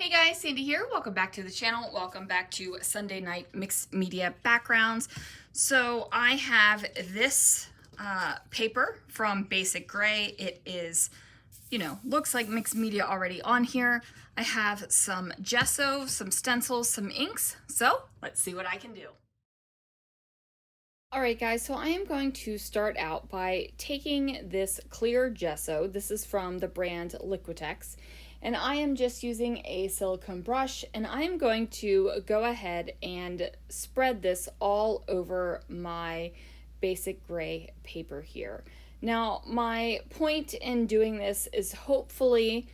Hey guys, Sandy here. Welcome back to the channel. Welcome back to Sunday Night Mixed Media Backgrounds. So I have this paper from Basic Gray. It is, looks like mixed media already on here. I have some gesso, some stencils, some inks. So let's see what I can do. All right, guys, so I am going to start out by taking this clear gesso. This is from the brand Liquitex. And I am just using a silicone brush, and I am going to go ahead and spread this all over my Basic Gray paper here. Now, my point in doing this is hopefully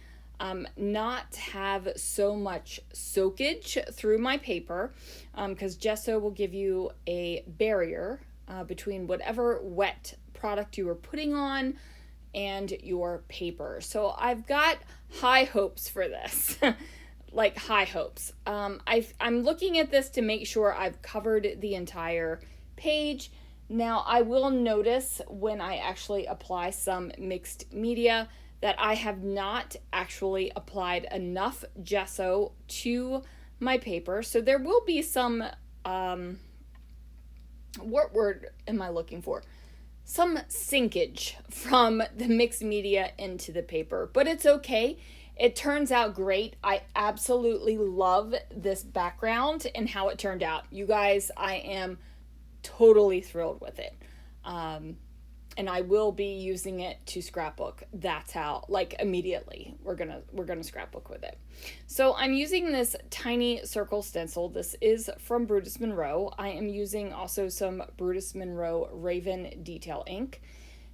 not have so much soakage through my paper, because gesso will give you a barrier between whatever wet product you are putting on and your paper. So I've got high hopes for this. Like high hopes. I'm looking at this to make sure I've covered the entire page. Now I will notice when I actually apply some mixed media that I have not actually applied enough gesso to my paper. So there will be some, what word am I looking for? Some sinkage from the mixed media into the paper, but it's okay. It turns out great. I absolutely love this background and how it turned out. You guys, I am totally thrilled with it. And I will be using it to scrapbook. That's how, like, immediately we're gonna scrapbook with it. So I'm using this tiny circle stencil. This is from Brutus Monroe. I am using also some Brutus Monroe Raven detail ink.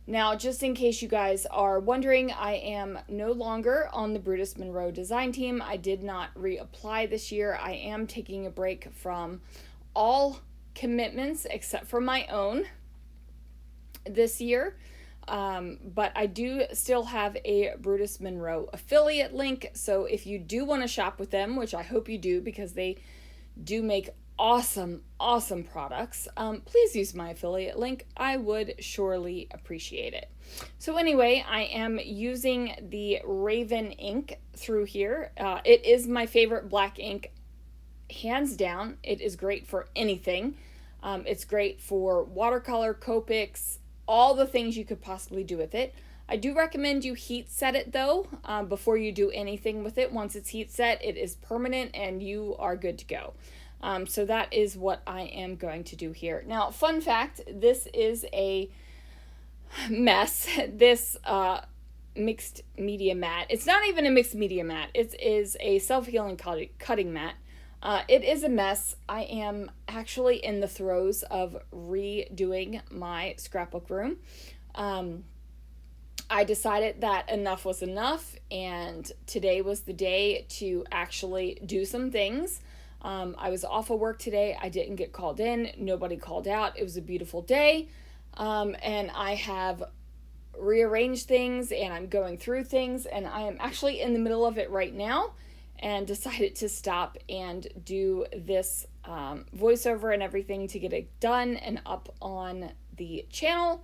Now, just in case you guys are wondering, I am no longer on the Brutus Monroe design team. I did not reapply this year. I am taking a break from all commitments except for my own this year, but I do still have a Brutus Monroe affiliate link, so if you do want to shop with them, which I hope you do because they do make awesome products, please use my affiliate link. I would surely appreciate it. So anyway, I am using the Raven ink through here. It is my favorite black ink, hands down. It is great for anything. It's great for watercolor, Copics, all the things you could possibly do with it. I do recommend you heat set it though, before you do anything with it. Once it's heat set, it is permanent and you are good to go. So that is what I am going to do here. Now, fun fact, this is a mess. This mixed media mat. It's not even a mixed media mat. It is a self-healing cutting mat. It is a mess. I am actually in the throes of redoing my scrapbook room. I decided that enough was enough, and today was the day to actually do some things. I was off of work today. I didn't get called in. Nobody called out. It was a beautiful day. And I have rearranged things, and I'm going through things, and I am actually in the middle of it right now, and decided to stop and do this voiceover and everything to get it done and up on the channel.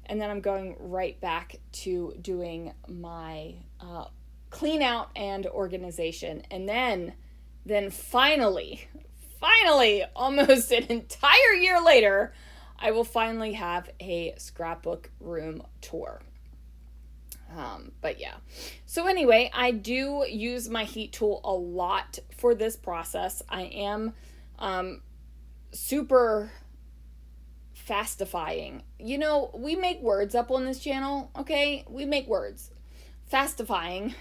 And then I'm going right back to doing my clean out and organization. And then finally, almost an entire year later, I will finally have a scrapbook room tour. But yeah. So anyway, I do use my heat tool a lot for this process. I am super fastifying. You know, we make words up on this channel, okay? We make words. Fastifying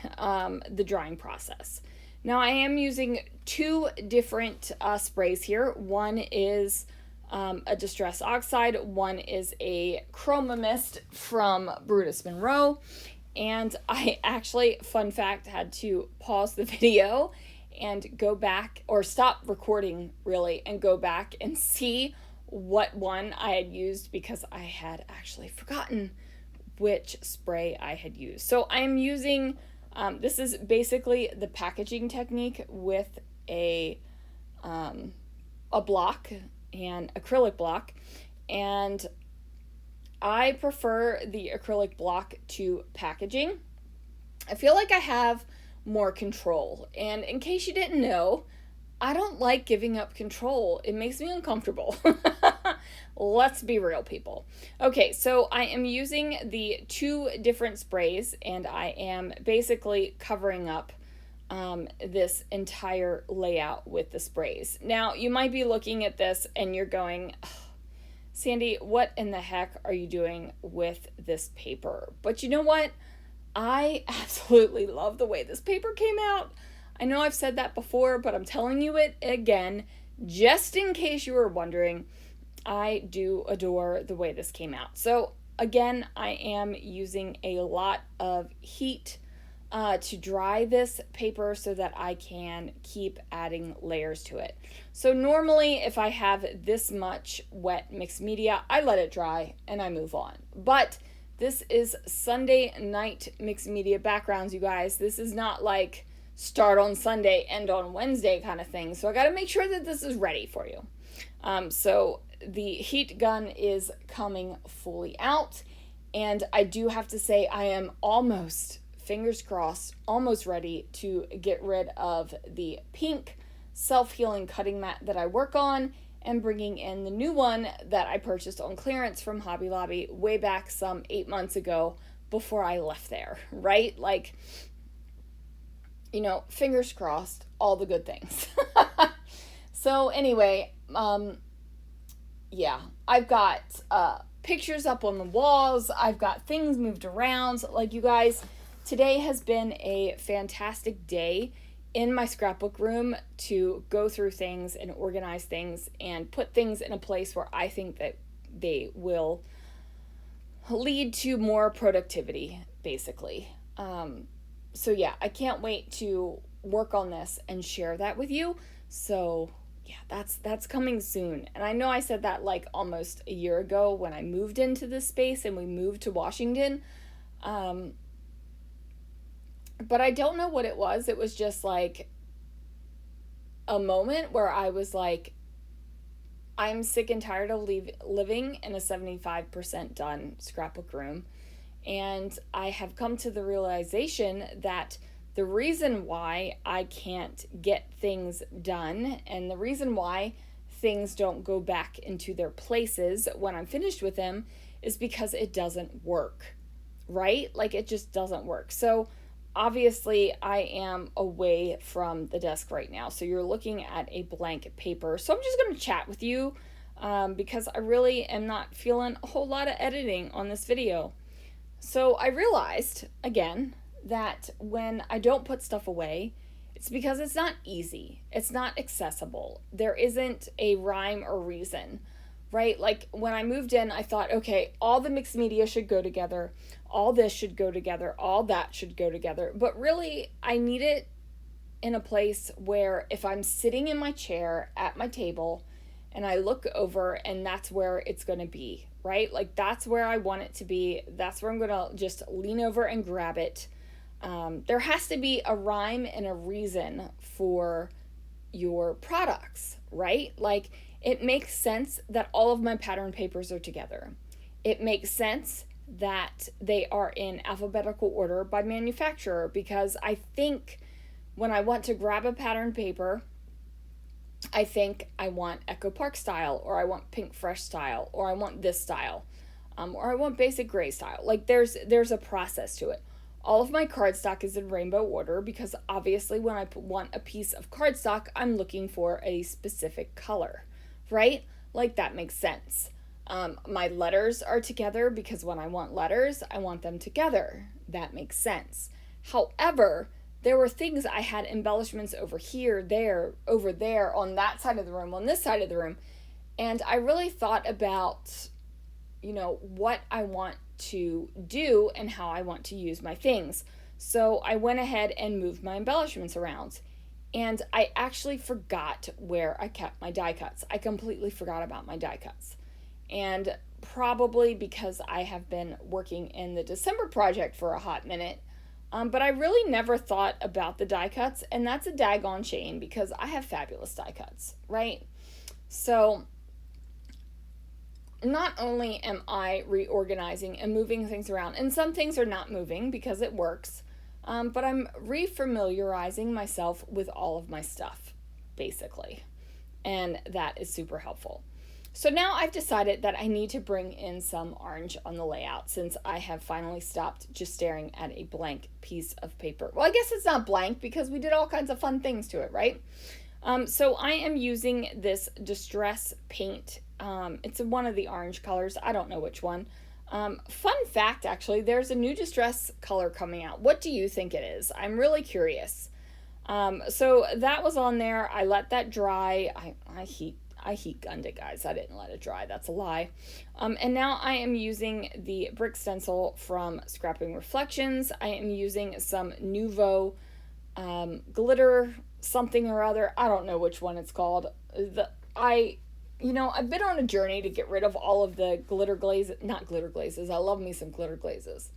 the drying process. Now I am using two different sprays here. One is a Distress Oxide. One is a Chroma Mist from Brutus Monroe. And I actually, fun fact, had to pause the video and go back, or stop recording really, and go back and see what one I had used because I had actually forgotten which spray I had used. So I'm using, this is basically the packaging technique with a block, an acrylic block, and I prefer the acrylic block to packaging. I feel like I have more control. And in case you didn't know, I don't like giving up control. It makes me uncomfortable. Let's be real, people. Okay, so I am using the 2 different sprays, and I am basically covering up this entire layout with the sprays. Now, you might be looking at this and you're going, Sandy, what in the heck are you doing with this paper? But you know what? I absolutely love the way this paper came out. I know I've said that before, but I'm telling you it again, just in case you were wondering. I do adore the way this came out. So again, I am using a lot of heat to dry this paper so that I can keep adding layers to it. So normally if I have this much wet mixed media, I let it dry and I move on. But this is Sunday night mixed media backgrounds, you guys. This is not like start on Sunday, end on Wednesday kind of thing. So I got to make sure that this is ready for you. So the heat gun is coming fully out. And I do have to say I am almost, fingers crossed, almost ready to get rid of the pink self-healing cutting mat that I work on and bringing in the new one that I purchased on clearance from Hobby Lobby way back some 8 months ago before I left there, right? Like, you know, fingers crossed, all the good things. So anyway, yeah, I've got pictures up on the walls. I've got things moved around. Like, you guys, today has been a fantastic day in my scrapbook room to go through things and organize things and put things in a place where I think that they will lead to more productivity, basically. So yeah, I can't wait to work on this and share that with you. So yeah, that's coming soon. And I know I said that like almost a year ago when I moved into this space and we moved to Washington. But I don't know what it was. It was just like a moment where I was like, I'm sick and tired of living in a 75% done scrapbook room. And I have come to the realization that the reason why I can't get things done and the reason why things don't go back into their places when I'm finished with them is because it doesn't work, right? Like, it just doesn't work. So obviously I am away from the desk right now. So you're looking at a blank paper. So I'm just going to chat with you because I really am not feeling a whole lot of editing on this video. So I realized, again, that when I don't put stuff away, it's because it's not easy. It's not accessible. There isn't a rhyme or reason, right? Like, when I moved in, I thought, okay, all the mixed media should go together. All this should go together. All that should go together. But really, I need it in a place where if I'm sitting in my chair at my table and I look over and that's where it's going to be, right? Like, that's where I want it to be. That's where I'm going to just lean over and grab it. There has to be a rhyme and a reason for your products, right? Like, it makes sense that all of my pattern papers are together. It makes sense that they are in alphabetical order by manufacturer, because I think when I want to grab a pattern paper, I think I want Echo Park style, or I want Pink Fresh style, or I want this style, or I want basic gray style. Like, there's a process to it. All of my cardstock is in rainbow order because obviously when I want a piece of cardstock, I'm looking for a specific color, right? Like, that makes sense. My letters are together because when I want letters, I want them together. That makes sense. However, there were things I had embellishments over here, there, over there, on that side of the room, on this side of the room. And I really thought about, what I want to do and how I want to use my things. So I went ahead and moved my embellishments around. And I actually forgot where I kept my die cuts. I completely forgot about my die cuts. And probably because I have been working in the December project for a hot minute, but I really never thought about the die cuts, and that's a daggone shame because I have fabulous die cuts, right? So not only am I reorganizing and moving things around, and some things are not moving because it works, but I'm refamiliarizing myself with all of my stuff, basically. And that is super helpful. So now I've decided that I need to bring in some orange on the layout since I have finally stopped just staring at a blank piece of paper. Well, I guess it's not blank because we did all kinds of fun things to it, right? So I am using this Distress paint. It's one of the orange colors. I don't know which one. Fun fact, actually, there's a new Distress color coming out. What do you think it is? I'm really curious. So that was on there. I let that dry. I heat gunned it, guys. I didn't let it dry. That's a lie. And now I am using the brick stencil from Scrapping Reflections. I am using some Nuvo glitter something or other. I don't know which one it's called. I've been on a journey to get rid of all of the glitter glazes. Not glitter glazes. I love me some glitter glazes.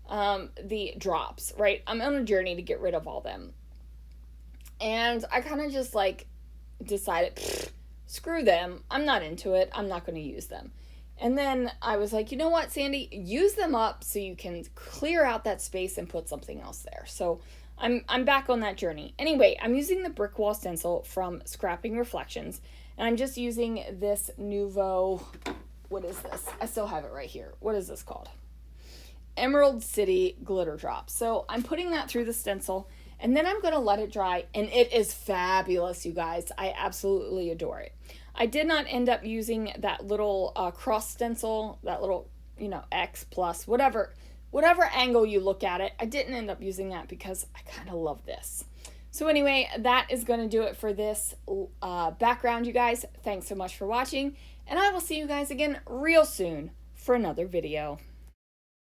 The drops, right? I'm on a journey to get rid of all them. And I kind of just decided, screw them. I'm not into it. I'm not going to use them. And then I was like, you know what, Sandy? Use them up so you can clear out that space and put something else there. So I'm back on that journey. Anyway, I'm using the brick wall stencil from Scrapping Reflections. And I'm just using this Nuvo, what is this? I still have it right here. What is this called? Emerald City Glitter Drop. So I'm putting that through the stencil. And then I'm going to let it dry, and it is fabulous, you guys. I absolutely adore it. I did not end up using that little cross stencil, that little, X plus, whatever angle you look at it. I didn't end up using that because I kind of love this. So anyway, that is going to do it for this background, you guys. Thanks so much for watching, and I will see you guys again real soon for another video.